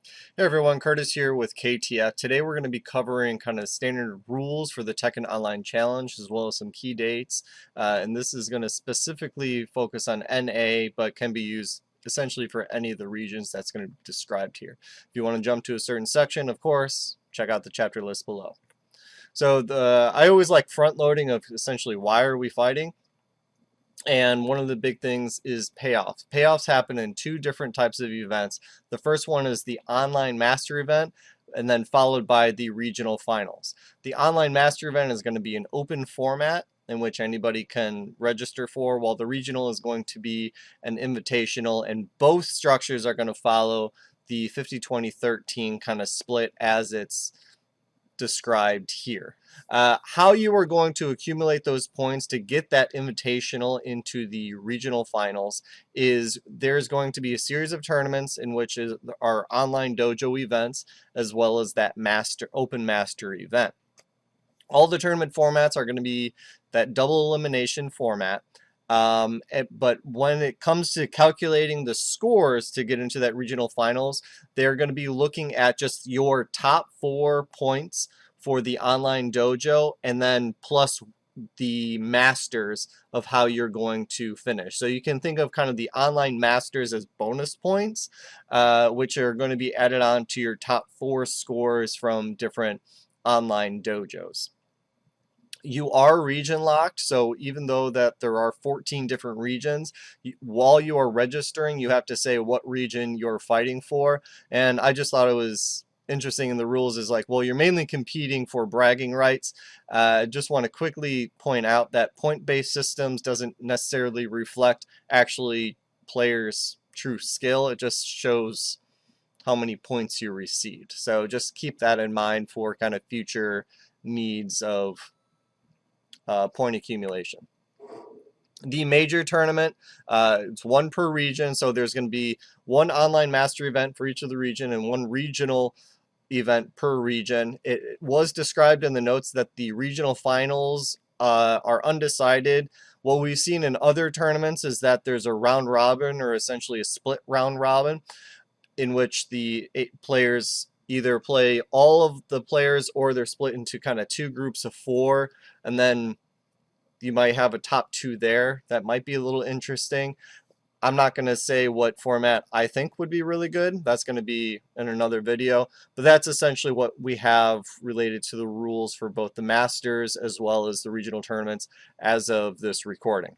Hey everyone, Curtis here with KTF. Today we're going to be covering kind of standard rules for the Tekken Online Challenge as well as some key dates. And this is going to specifically focus on NA, but can be used essentially for any of the regions that's going to be described here. If you want to jump to a certain section, of course, check out the chapter list below. So I always like front loading of essentially why are we fighting? And one of the big things is payoffs. Payoffs happen in two different types of events. The first one is the online master event, and then followed by the regional finals. The online master event is going to be an open format in which anybody can register for, while the regional is going to be an invitational, and both structures are going to follow the 50-20-13 kind of split as it's described here. How you are going to accumulate those points to get that invitational into the regional finals is there's going to be a series of tournaments in which are online dojo events as well as that open master event. All the tournament formats are going to be that double elimination format. But when it comes to calculating the scores to get into that regional finals, they're going to be looking at just your top 4 points for the online dojo and then plus the masters of how you're going to finish. So you can think of kind of the online masters as bonus points, which are going to be added on to your top 4 scores from different online dojos. You are region locked, so even though that there are 14 different regions, while you are registering, you have to say what region you're fighting for. And I just thought it was interesting in the rules is like, well, you're mainly competing for bragging rights. Just want to quickly point out that point-based systems doesn't necessarily reflect actually players' true skill. It just shows how many points you received. So just keep that in mind for kind of future needs of point accumulation. The major tournament, it's one per region, so there's going to be one online master event for each of the region and one regional event per region. It was described in the notes that the regional finals are undecided. What we've seen in other tournaments is that there's a round robin or essentially a split round robin in which the 8 players either play all of the players or they're split into kind of 2 groups of 4, and then you might have a top 2 there. That might be a little interesting. I'm not going to say what format I think would be really good. That's going to be in another video. But that's essentially what we have related to the rules for both the Masters as well as the regional tournaments as of this recording.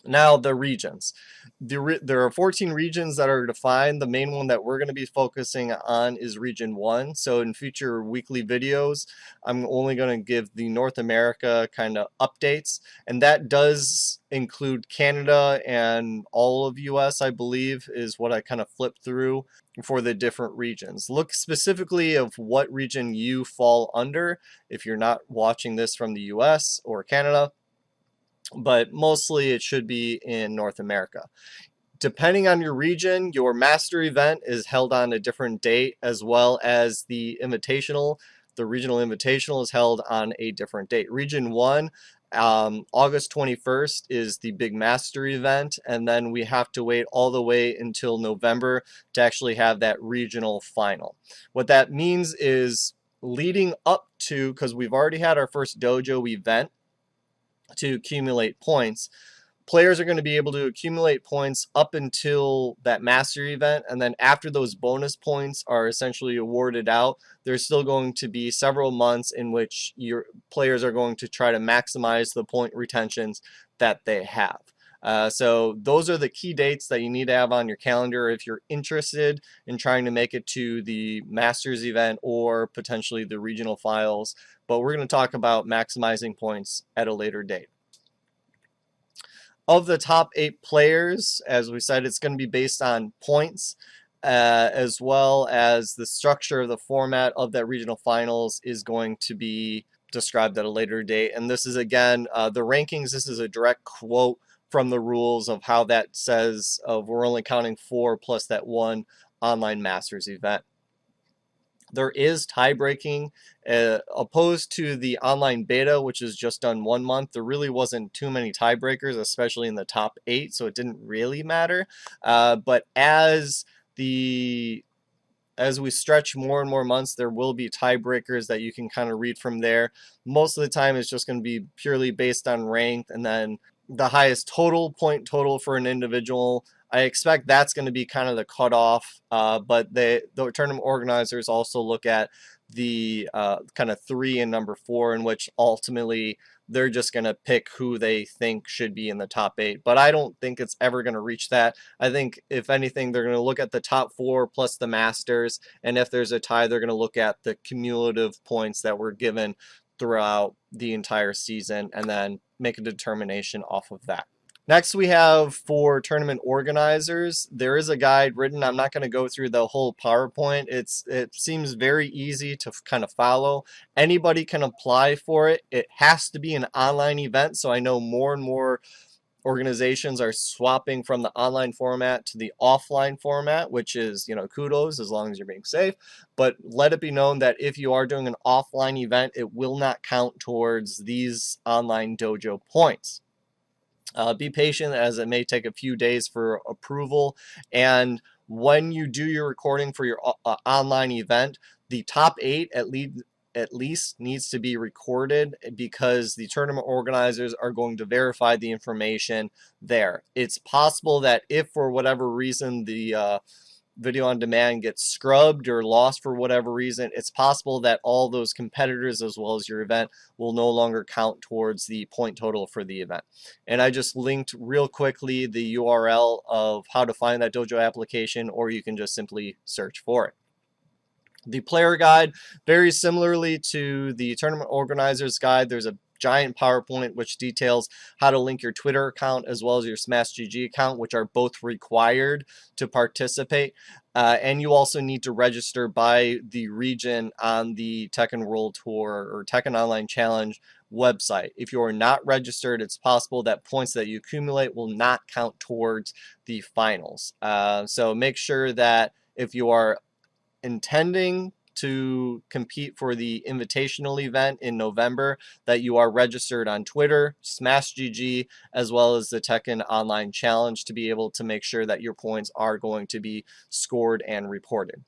Now the regions. There are 14 regions that are defined. The main one that we're going to be focusing on is Region 1. So in future weekly videos, I'm only going to give the North America kind of updates. And that does include Canada and all of US, I believe, is what I kind of flipped through for the different regions. Look specifically of what region you fall under if you're not watching this from the US or Canada, but mostly it should be in North America. Depending on your region, your master event is held on a different date, as well as the invitational. The regional invitational is held on a different date. Region 1, August 21st is the big master event, and then we have to wait all the way until November to actually have that regional final. What that means is leading up to, because we've already had our first dojo event, to accumulate points. Players are going to be able to accumulate points up until that master event, and then after those bonus points are essentially awarded out, there's still going to be several months in which your players are going to try to maximize the point retentions that they have. So those are the key dates that you need to have on your calendar if you're interested in trying to make it to the Masters event or potentially the regional finals. But we're going to talk about maximizing points at a later date. Of the top 8 players, as we said, it's going to be based on points, as well as the structure of the format of that regional finals is going to be described at a later date. And this is, again, the rankings. This is a direct quote from the rules of how that says we're only counting 4 plus that 1 online Masters event. There is tie-breaking, opposed to the online beta, which is just done 1 month. There really wasn't too many tiebreakers, especially in the top 8, so it didn't really matter. But as the as we stretch more and more months, there will be tiebreakers that you can kind of read from there. Most of the time, it's just going to be purely based on rank, and then the highest point total for an individual. I expect that's going to be kind of the cutoff, but the tournament organizers also look at the kind of 3 and number 4, in which ultimately they're just going to pick who they think should be in the top 8. But I don't think it's ever going to reach that. I think, if anything, they're going to look at the top 4 plus the Masters, and if there's a tie, they're going to look at the cumulative points that were given throughout the entire season and then make a determination off of that. Next, we have for tournament organizers, there is a guide written. I'm not going to go through the whole PowerPoint. It seems very easy to kind of follow. Anybody can apply for it. It has to be an online event, so I know more and more organizations are swapping from the online format to the offline format, which is, kudos, as long as you're being safe. But let it be known that if you are doing an offline event, it will not count towards these online dojo points. Be patient, as it may take a few days for approval. And when you do your recording for your online event, the top 8 at least needs to be recorded, because the tournament organizers are going to verify the information there. It's possible that if for whatever reason the video on demand gets scrubbed or lost for whatever reason, it's possible that all those competitors as well as your event will no longer count towards the point total for the event. And I just linked real quickly the URL of how to find that dojo application, or you can just simply search for it. The player guide, very similarly to the tournament organizers guide, there's a giant PowerPoint which details how to link your Twitter account as well as your SmashGG account, which are both required to participate. And you also need to register by the region on the Tekken World Tour or Tekken Online Challenge website. If you are not registered, it's possible that points that you accumulate will not count towards the finals. So make sure that if you are intending to compete for the invitational event in November, that you are registered on Twitter, SmashGG, as well as the Tekken Online Challenge, to be able to make sure that your points are going to be scored and reported.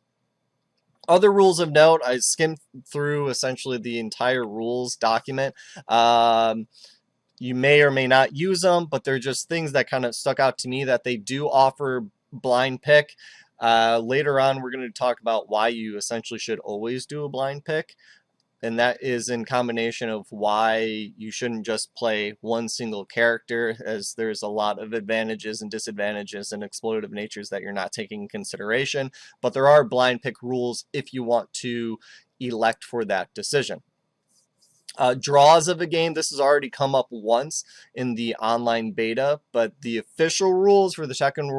Other rules of note, I skimmed through essentially the entire rules document. You may or may not use them, but they're just things that kind of stuck out to me, that they do offer blind pick. Later on, we're going to talk about why you essentially should always do a blind pick, and that is in combination of why you shouldn't just play one single character, as there's a lot of advantages and disadvantages and exploitative natures that you're not taking in consideration. But there are blind pick rules if you want to elect for that decision. Draws of a game, this has already come up once in the online beta, but the official rules for the Tekken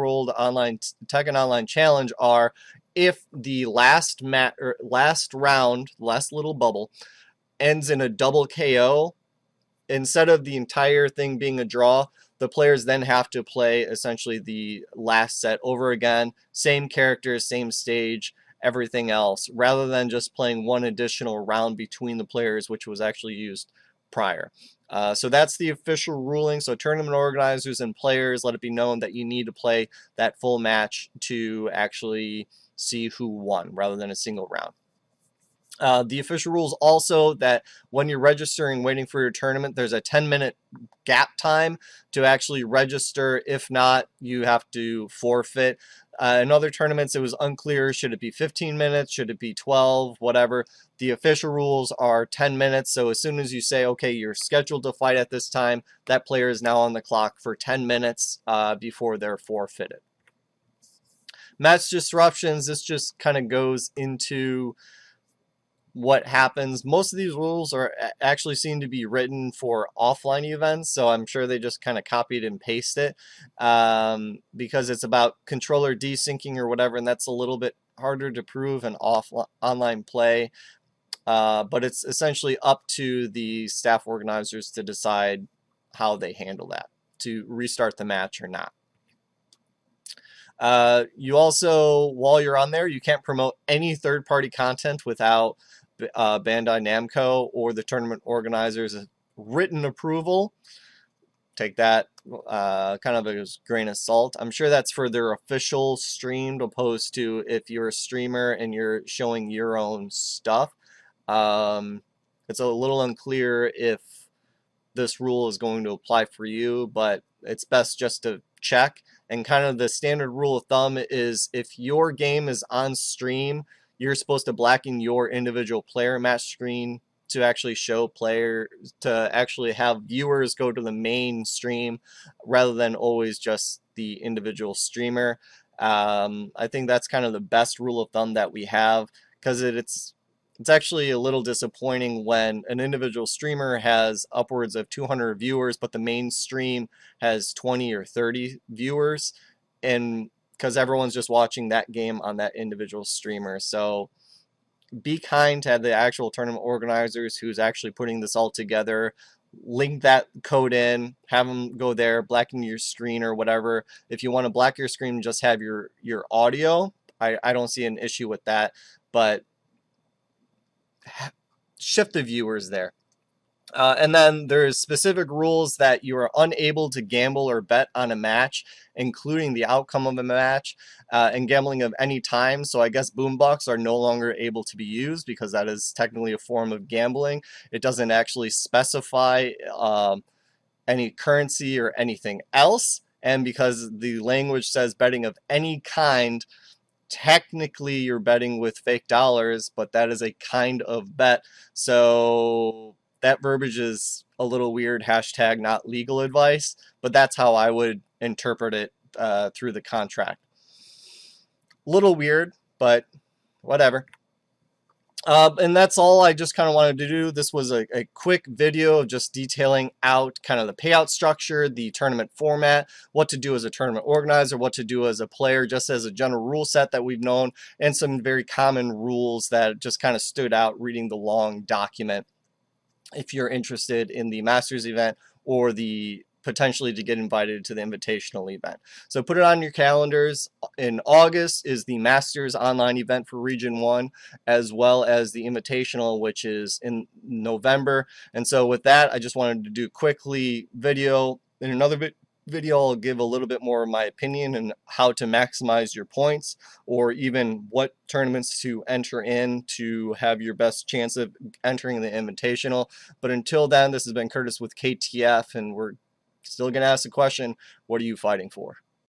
Online Challenge are, if the last round, last little bubble, ends in a double KO, instead of the entire thing being a draw, the players then have to play essentially the last set over again, same characters, same stage, everything else, rather than just playing one additional round between the players, which was actually used prior. So that's the official ruling. So tournament organizers and players, let it be known that you need to play that full match to actually see who won, rather than a single round. The official rules also that when you're registering, waiting for your tournament, there's a 10-minute gap time to actually register. If not, you have to forfeit. In other tournaments, it was unclear. Should it be 15 minutes? Should it be 12? Whatever. The official rules are 10 minutes. So as soon as you say, okay, you're scheduled to fight at this time, that player is now on the clock for 10 minutes before they're forfeited. Match disruptions, this just kind of goes into what happens. Most of these rules are actually seem to be written for offline events, so I'm sure they just kind of copied and pasted it, because it's about controller desyncing or whatever, and that's a little bit harder to prove in online play, but it's essentially up to the staff organizers to decide how they handle that, to restart the match or not. You also, while you're on there, you can't promote any third-party content without Bandai Namco or the tournament organizers' written approval. take that kind of a grain of salt. I'm sure that's for their official stream, opposed to if you're a streamer and you're showing your own stuff. It's a little unclear if this rule is going to apply for you, but it's best just to check. And kind of the standard rule of thumb is if your game is on stream, you're supposed to blacken your individual player match screen to actually show player, to actually have viewers go to the main stream rather than always just the individual streamer. I think that's kind of the best rule of thumb that we have, because it's actually a little disappointing when an individual streamer has upwards of 200 viewers, but the main stream has 20 or 30 viewers, and because everyone's just watching that game on that individual streamer. So be kind to the actual tournament organizers who's actually putting this all together. Link that code in, have them go there, blacken your screen or whatever. If you want to black your screen and just have your audio, I don't see an issue with that, but shift the viewers there. And then there's specific rules that you are unable to gamble or bet on a match, including the outcome of a match, and gambling of any time. So I guess boombox are no longer able to be used because that is technically a form of gambling. It doesn't actually specify any currency or anything else. And because the language says betting of any kind, technically you're betting with fake dollars, but that is a kind of bet. So that verbiage is a little weird, hashtag not legal advice, but that's how I would interpret it through the contract. Little weird, but whatever. And that's all I just kind of wanted to do. This was a quick video of just detailing out kind of the payout structure, the tournament format, what to do as a tournament organizer, what to do as a player, just as a general rule set that we've known, and some very common rules that just kind of stood out reading the long document if you're interested in the Masters event or the potentially to get invited to the invitational event. So put it on your calendars. In August is the Masters online event for Region 1, as well as the invitational, which is in November. And so with that, I just wanted to do quickly video. In another video, I'll give a little bit more of my opinion on how to maximize your points, or even what tournaments to enter in to have your best chance of entering the invitational. But until then, this has been Curtis with KTF, and we're still going to ask the question, what are you fighting for?